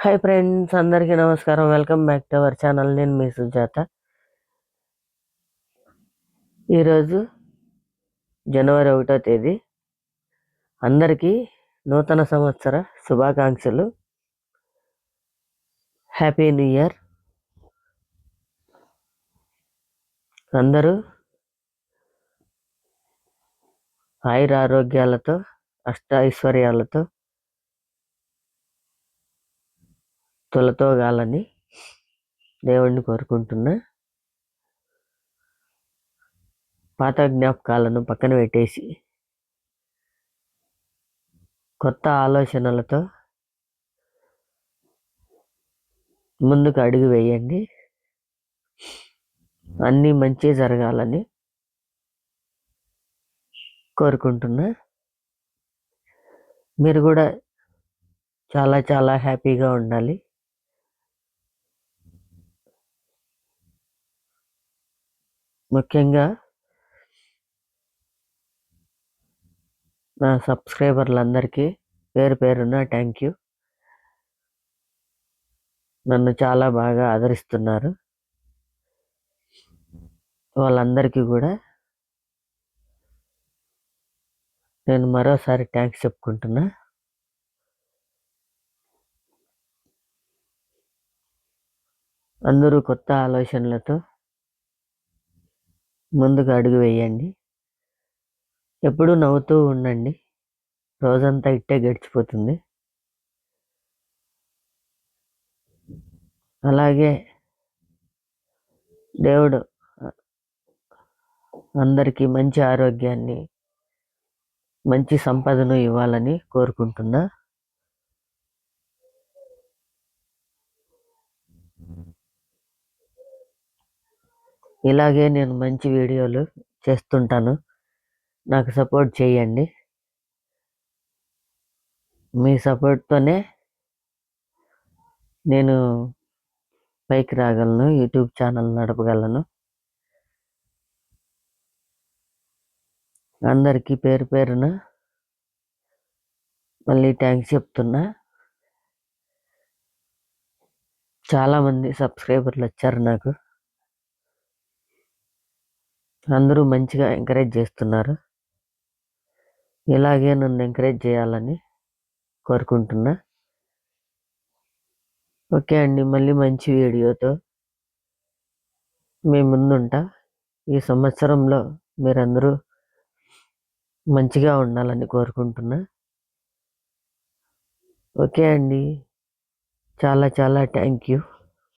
Hi friends, అందరికీ నమస్కారం. Welcome back to our channel. నేను మీ సుజాత. ఈరోజు జనవరి 1వ తేదీ. అందరికీ నూతన సంవత్సర శుభాకాంక్షలు. Happy new year. అందరూ ఆయుర ఆరోగ్యాలతో, అష్ట ఐశ్వర్యాలతో తొలతోగాలని దేవుణ్ణి కోరుకుంటున్నా. పాత జ్ఞాపకాలను పక్కన పెట్టేసి కొత్త ఆలోచనలతో ముందుకు అడుగు వేయండి. అన్నీ మంచి జరగాలని కోరుకుంటున్నా. మీరు కూడా చాలా చాలా హ్యాపీగా ఉండాలి. ముఖ్యంగా నా సబ్స్క్రైబర్లందరికీ పేరు పేరున థ్యాంక్ యూ. నన్ను చాలా బాగా ఆదరిస్తున్నారు. వాళ్ళందరికీ కూడా నేను మరోసారి థ్యాంక్స్ చెప్పుకుంటున్నా. అందరూ కొత్త ఆలోచనలతో ముందుకు అడుగు వేయండి. ఎప్పుడూ నవ్వుతూ ఉండండి. రోజంతా ఇట్టే గడిచిపోతుంది. అలాగే దేవుడు అందరికీ మంచి ఆరోగ్యాన్ని, మంచి సంపదను ఇవ్వాలని కోరుకుంటున్నా. ఇలాగే నేను మంచి వీడియోలు చేస్తుంటాను. నాకు సపోర్ట్ చేయండి. మీ సపోర్ట్తోనే నేను పైకి రాగలను, యూట్యూబ్ ఛానల్ నడపగలను. అందరికీ పేరు పేరున మళ్ళీ థ్యాంక్స్ చెప్తున్నా. చాలామంది సబ్స్క్రైబర్లు వచ్చారు నాకు. అందరూ మంచిగా ఎంకరేజ్ చేస్తున్నారు. ఇలాగే నన్ను ఎంకరేజ్ చేయాలని కోరుకుంటున్నా. ఓకే అండి, మళ్ళీ మంచి వీడియోతో మీ ముందుంటా. ఈ సంవత్సరంలో మీరందరూ మంచిగా ఉండాలని కోరుకుంటున్నా. ఓకే అండి, చాలా చాలా థ్యాంక్ యూ.